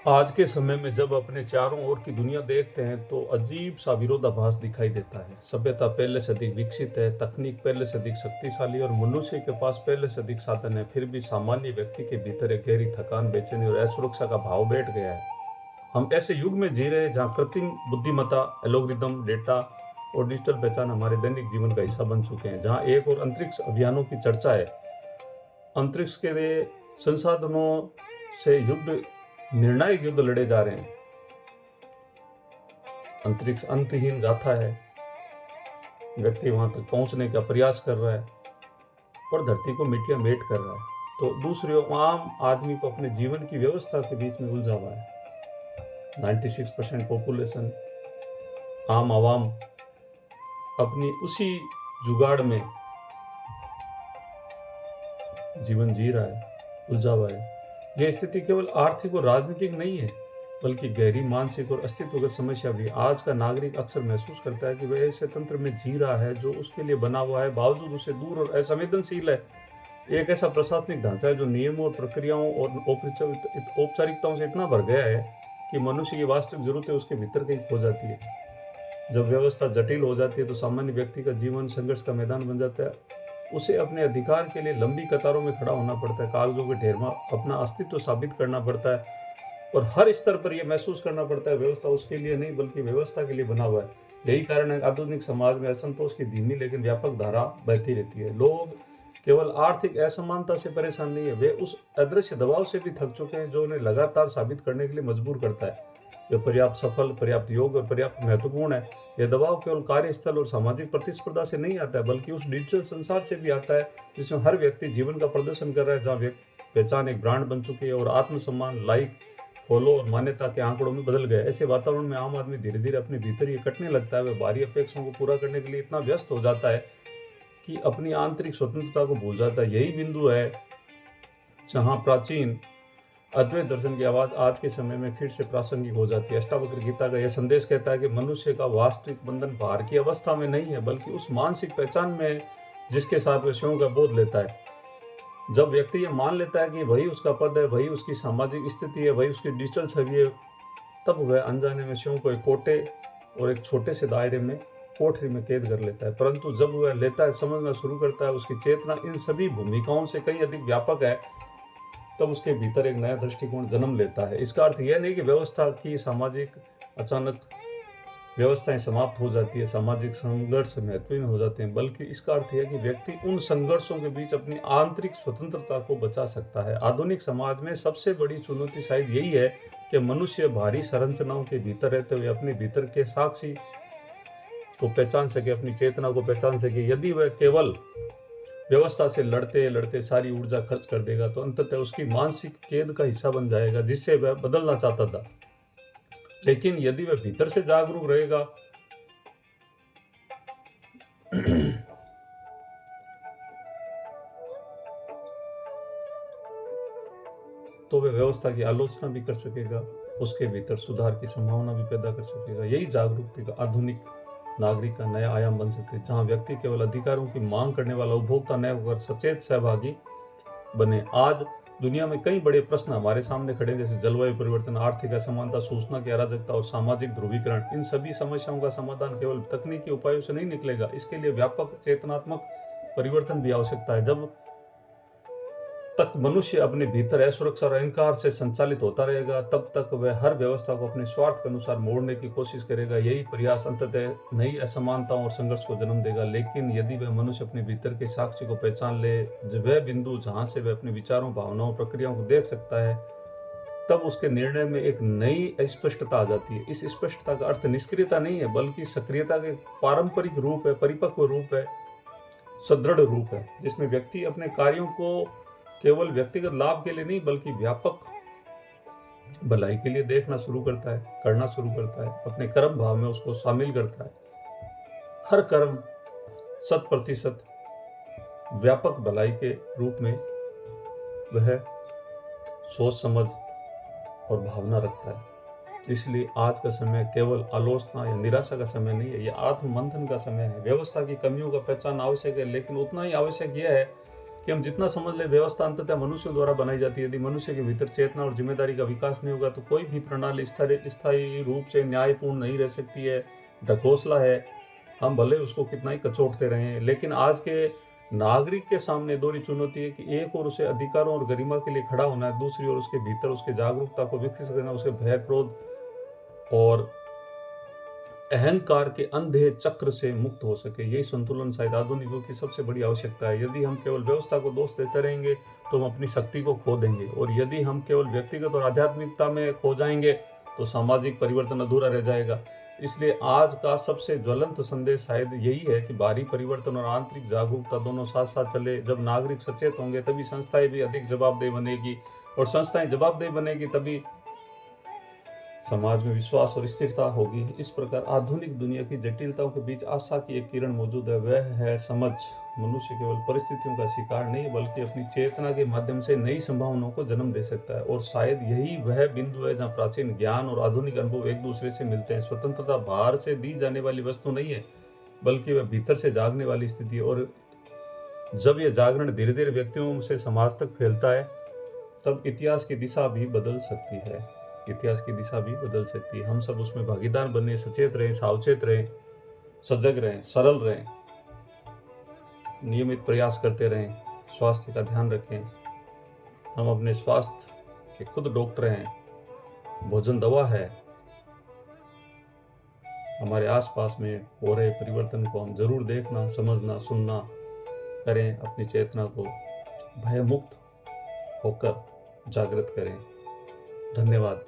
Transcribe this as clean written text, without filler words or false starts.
आज के समय में जब अपने चारों ओर की दुनिया देखते हैं तो अजीब सा विरोधाभास दिखाई देता है। सभ्यता पहले से अधिक विकसित है, तकनीक पहले से अधिक शक्तिशाली और मनुष्य के पास पहले से अधिक साधन है। फिर भी सामान्य व्यक्ति के भीतर एक गहरी थकान, बेचैनी और असुरक्षा का भाव बैठ गया है। हम ऐसे युग में जी रहे हैं जहाँ कृत्रिम बुद्धिमत्ता, एल्गोरिदम, डेटा और डिजिटल पहचान हमारे दैनिक जीवन का हिस्सा बन चुके हैं। जहाँ एक और अंतरिक्ष अभियानों की चर्चा है, अंतरिक्ष के लिए संसाधनों से निर्णायक युद्ध लड़े जा रहे हैं। अंतरिक्ष अंतहीन गाथा है। व्यक्ति वहां तक पहुंचने का प्रयास कर रहा है और धरती को मिट्टियां मेट कर रहा है। तो दूसरी ओर आम आदमी को अपने जीवन की व्यवस्था के बीच में उलझा हुआ है। 96% पॉपुलेशन, आम आवाम अपनी उसी जुगाड़ में जीवन जी रहा है, उलझा हुआ है। यह स्थिति केवल आर्थिक और राजनीतिक नहीं है, बल्कि गहरी मानसिक और अस्तित्वगत समस्या भी। आज का नागरिक अक्सर महसूस करता है कि वह ऐसे तंत्र में जी रहा है जो उसके लिए बना हुआ है, बावजूद उसे दूर और असंवेदनशील है। एक ऐसा प्रशासनिक ढांचा है जो नियमों और प्रक्रियाओं और औपचारिकताओं से इतना भर गया है कि मनुष्य की वास्तविक जरूरतें उसके भीतर कहीं खो जाती है। जब व्यवस्था जटिल हो जाती है तो सामान्य व्यक्ति का जीवन संघर्ष का मैदान बन जाता है। उसे अपने अधिकार के लिए लंबी कतारों में खड़ा होना पड़ता है, कागजों के ढेर में अपना अस्तित्व साबित करना पड़ता है और हर स्तर पर यह महसूस करना पड़ता है व्यवस्था उसके लिए नहीं बल्कि व्यवस्था के लिए बना हुआ है। यही कारण है आधुनिक समाज में असंतोष की धीमी लेकिन व्यापक धारा बहती रहती है। लोग केवल आर्थिक असमानता से परेशान नहीं है, वे उस अदृश्य दबाव से भी थक चुके हैं जो उन्हें लगातार साबित करने के लिए मजबूर करता है यह पर्याप्त सफल, पर्याप्त योग्य और पर्याप्त महत्वपूर्ण है। यह दबाव केवल कार्यस्थल और सामाजिक प्रतिस्पर्धा से नहीं आता है बल्कि उस डिजिटल संसार से भी आता है जिसमें हर व्यक्ति जीवन का प्रदर्शन कर रहा है, जहाँ पहचान एक ब्रांड बन चुकी है और आत्मसम्मान, लाइक, फॉलो और मान्यता के आंकड़ों में बदल गया। ऐसे वातावरण में आम आदमी धीरे धीरे अपने भीतर ये कटने लगता है। वह बाहरी अपेक्षाओं को पूरा करने के लिए इतना व्यस्त हो जाता है कि अपनी आंतरिक स्वतंत्रता को भूल जाता है। यही बिंदु है जहाँ प्राचीन अद्वैत दर्शन की आवाज आज के समय में फिर से प्रासंगिक हो जाती है। अष्टावक्र गीता का यह संदेश कहता है कि मनुष्य का वास्तविक बंधन बाहर की अवस्था में नहीं है बल्कि उस मानसिक पहचान में है जिसके साथ वह स्वयं का बोध लेता है। जब व्यक्ति ये मान लेता है कि वही उसका पद है, वही उसकी सामाजिक स्थिति है, वही उसकी डिजिटल छवि है, तब वह अनजाने में स्वयं को एक कोटे और एक छोटे से दायरे में, कोठरी में कैद कर लेता है। परंतु जब वह लेता है, समझना शुरू करता है, उसकी चेतना इन सभी भूमिकाओं से कहीं अधिक व्यापक है, तब उसके भीतर एक नया दृष्टिकोण जन्म लेता है। इसका अर्थ यह नहीं कि व्यवस्था की सामाजिक अचानक व्यवस्थाएं समाप्त हो जाती है, सामाजिक संघर्ष महत्वहीन हो जाते हैं, बल्कि इसका अर्थ यह कि व्यक्ति उन संघर्षों के बीच अपनी आंतरिक स्वतंत्रता को बचा सकता है। आधुनिक समाज में सबसे बड़ी चुनौती शायद यही है कि मनुष्य भारी संरचनाओं के भीतर रहते हुए अपने भीतर के साक्षी को पहचान सके, अपनी चेतना को पहचान सके। यदि वह केवल व्यवस्था से लड़ते लड़ते सारी ऊर्जा खर्च कर देगा तो अंततः उसकी मानसिक कैद का हिस्सा बन जाएगा जिससे वह बदलना चाहता था। लेकिन यदि वह भीतर से जागरूक रहेगा तो वह व्यवस्था की आलोचना भी कर सकेगा, उसके भीतर सुधार की संभावना भी पैदा कर सकेगा। यही जागरूकता का आधुनिक नागरिक का नया आयाम बन सकते हैं, जहां व्यक्ति केवल अधिकारों की मांग करने वाला उपभोक्ता न होकर सचेत सहभागी बने। आज दुनिया में कई बड़े प्रश्न हमारे सामने खड़े हैं, जैसे जलवायु परिवर्तन, आर्थिक असमानता, सूचना की अराजकता और सामाजिक ध्रुवीकरण। इन सभी समस्याओं का समाधान केवल तकनीकी उपायों से नहीं निकलेगा, इसके लिए व्यापक चेतनात्मक परिवर्तन भी आवश्यकता है। जब तक मनुष्य अपने भीतर असुरक्षा और अहंकार से संचालित होता रहेगा, तब तक वह हर व्यवस्था को अपने स्वार्थ के अनुसार मोड़ने की कोशिश करेगा। यही प्रयास अंततः नई असमानताओं और संघर्ष को जन्म देगा। लेकिन यदि वह मनुष्य अपने भीतर के साक्षी को पहचान ले, वह बिंदु जहां से वह अपने विचारों, भावनाओं, प्रक्रियाओं को देख सकता है, तब उसके निर्णय में एक नई स्पष्टता आ जाती है। इस स्पष्टता का अर्थ निष्क्रियता नहीं है बल्कि सक्रियता के पारंपरिक रूप है, परिपक्व रूप है, सुदृढ़ रूप है, जिसमें व्यक्ति अपने कार्यों को केवल व्यक्तिगत लाभ के लिए नहीं बल्कि व्यापक भलाई के लिए देखना शुरू करता है, करना शुरू करता है, अपने कर्म भाव में उसको शामिल करता है। हर कर्म 100% व्यापक भलाई के रूप में वह सोच समझ और भावना रखता है। इसलिए आज का समय केवल आलोचना या निराशा का समय नहीं है, यह आत्म मंथन का समय है। व्यवस्था की कमियों का पहचान आवश्यक है, लेकिन उतना ही आवश्यक यह है कि हम जितना समझ ले व्यवस्था अंततः मनुष्यों द्वारा बनाई जाती है। यदि मनुष्य के भीतर चेतना और जिम्मेदारी का विकास नहीं होगा तो कोई भी प्रणाली स्थायी रूप से न्यायपूर्ण नहीं रह सकती है। ढकोसला है, हम भले उसको कितना ही कचोटते रहें, लेकिन आज के नागरिक के सामने दोहरी चुनौती है कि एक और उसे अधिकारों और गरिमा के लिए खड़ा होना है, दूसरी ओर उसके भीतर उसके जागरूकता को विकसित करना, उसके भय, क्रोध और अहंकार के अंधे चक्र से मुक्त हो सके। यही संतुलन शायद आधुनिक युग की सबसे बड़ी आवश्यकता है। यदि हम केवल व्यवस्था को दोष देते रहेंगे तो हम अपनी शक्ति को खो देंगे, और यदि हम केवल व्यक्तिगत और आध्यात्मिकता में खो जाएंगे तो सामाजिक परिवर्तन अधूरा रह जाएगा। इसलिए आज का सबसे ज्वलंत संदेश शायद यही है कि बाहरी परिवर्तन और आंतरिक जागरूकता दोनों साथ साथ चले। जब नागरिक सचेत होंगे तभी संस्थाएं भी अधिक जवाबदेह बनेगी, और संस्थाएं जवाबदेह बनेगी तभी समाज में विश्वास और स्थिरता होगी। इस प्रकार आधुनिक दुनिया की जटिलताओं के बीच आशा की एक किरण मौजूद है, वह है समझ। मनुष्य केवल परिस्थितियों का शिकार नहीं बल्कि अपनी चेतना के माध्यम से नई संभावनाओं को जन्म दे सकता है, और शायद यही वह बिंदु है जहाँ प्राचीन ज्ञान और आधुनिक अनुभव एक दूसरे से मिलते हैं। स्वतंत्रता बाहर से दी जाने वाली वस्तु नहीं है बल्कि वह भीतर से जागने वाली स्थिति है, और जब यह जागरण धीरे धीरे व्यक्तियों से समाज तक फैलता है तब इतिहास की दिशा भी बदल सकती है। इतिहास की दिशा भी बदल सकती है। हम सब उसमें भागीदार बने, सचेत रहें, सावचेत रहें, सजग रहें, सरल रहें, नियमित प्रयास करते रहें, स्वास्थ्य का ध्यान रखें। हम अपने स्वास्थ्य के खुद डॉक्टर हैं, भोजन दवा है। हमारे आसपास में हो रहे परिवर्तन को हम जरूर देखना, समझना, सुनना करें। अपनी चेतना को भय मुक्त होकर जागृत करें। धन्यवाद।